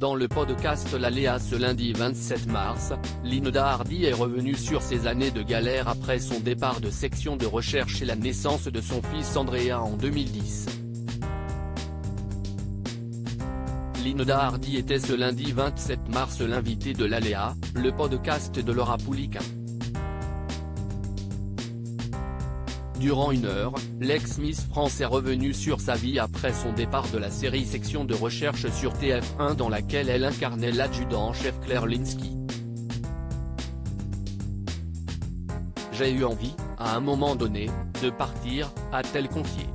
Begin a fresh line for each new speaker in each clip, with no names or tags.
Dans le podcast L'Aléa ce lundi 27 mars, Linda Hardy est revenue sur ses années de galère après son départ de section de recherche et la naissance de son fils Andrea en 2010. Linda Hardy était ce lundi 27 mars l'invitée de L'Aléa, le podcast de Laura Pouliquen. Durant une heure, l'ex-Miss France est revenue sur sa vie après son départ de la série Section de recherche sur TF1 dans laquelle elle incarnait l'adjudant-chef Claire Lynskey. J'ai eu envie, à un moment donné, de partir, a-t-elle confié.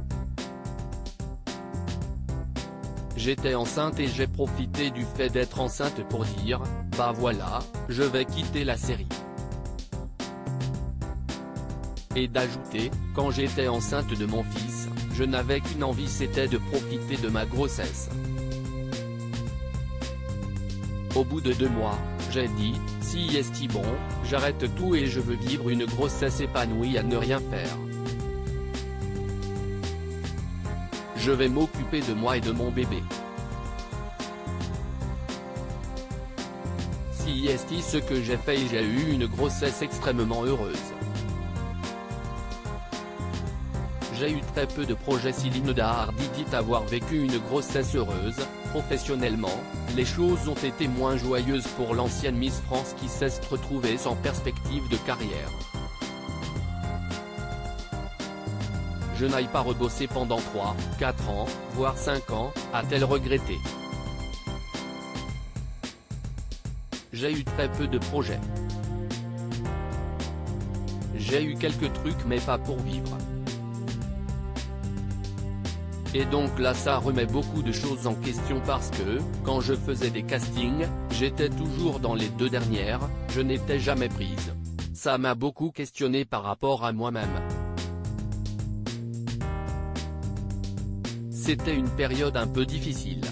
J'étais enceinte et j'ai profité du fait d'être enceinte pour dire, bah voilà, je vais quitter la série. Et d'ajouter, quand j'étais enceinte de mon fils, je n'avais qu'une envie, c'était de profiter de ma grossesse. Au bout de 2 mois, j'ai dit, si est bon, j'arrête tout et je veux vivre une grossesse épanouie à ne rien faire. Je vais m'occuper de moi et de mon bébé. Si est ce que j'ai fait et j'ai eu une grossesse extrêmement heureuse. J'ai eu très peu de projets. Si Linda Hardy dit avoir vécu une grossesse heureuse, professionnellement, les choses ont été moins joyeuses pour l'ancienne Miss France qui s'est retrouvée sans perspective de carrière. Je n'aille pas rebosser pendant 3, 4 ans, voire 5 ans, a-t-elle regretté. J'ai eu très peu de projets. J'ai eu quelques trucs mais pas pour vivre. Et donc là ça remet beaucoup de choses en question parce que, quand je faisais des castings, j'étais toujours dans les 2 dernières, je n'étais jamais prise. Ça m'a beaucoup questionné par rapport à moi-même. C'était une période un peu difficile.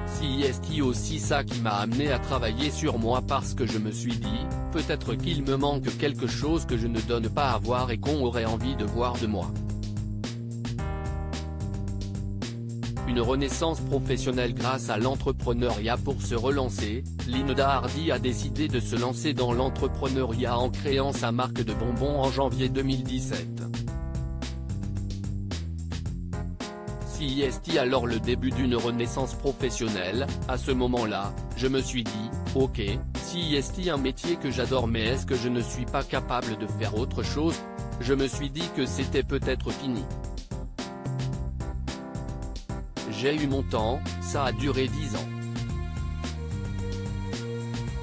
C'est aussi ça qui m'a amené à travailler sur moi parce que je me suis dit, peut-être qu'il me manque quelque chose que je ne donne pas à voir et qu'on aurait envie de voir de moi. Une renaissance professionnelle grâce à l'entrepreneuriat. Pour se relancer, Linda Hardy a décidé de se lancer dans l'entrepreneuriat en créant sa marque de bonbons en janvier 2017. C'est alors le début d'une renaissance professionnelle. À ce moment-là, je me suis dit, ok, c'est un métier que j'adore mais est-ce que je ne suis pas capable de faire autre chose? Je me suis dit que c'était peut-être fini. J'ai eu mon temps, ça a duré 10 ans.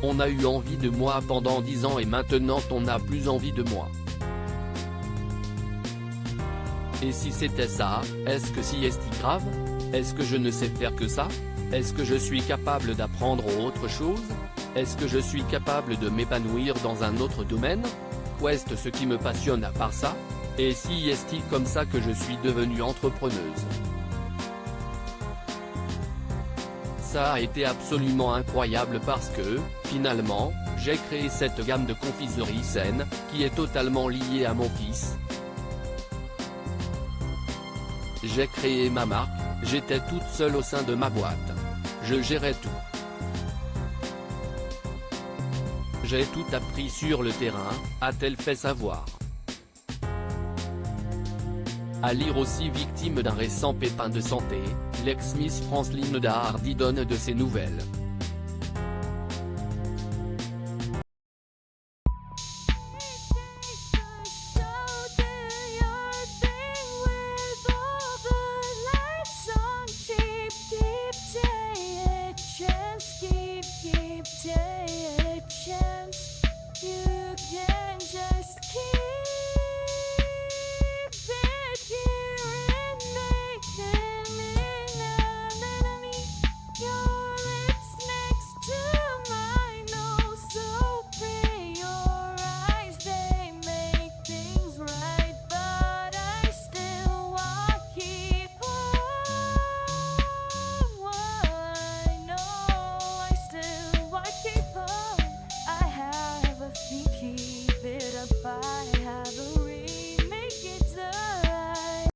On a eu envie de moi pendant 10 ans et maintenant on n'a plus envie de moi. Et si c'était ça, est-ce que c'est grave? Est-ce que je ne sais faire que ça? Est-ce que je suis capable d'apprendre autre chose? Est-ce que je suis capable de m'épanouir dans un autre domaine? Qu'est-ce ce qui me passionne à part ça? Et si est comme ça que je suis devenue entrepreneuse? Ça a été absolument incroyable parce que, finalement, j'ai créé cette gamme de confiserie saine, qui est totalement liée à mon fils. J'ai créé ma marque, j'étais toute seule au sein de ma boîte. Je gérais tout. J'ai tout appris sur le terrain, a-t-elle fait savoir. À lire aussi. Victime d'un récent pépin de santé, l'ex-Miss France Linda Hardy donne de ses nouvelles.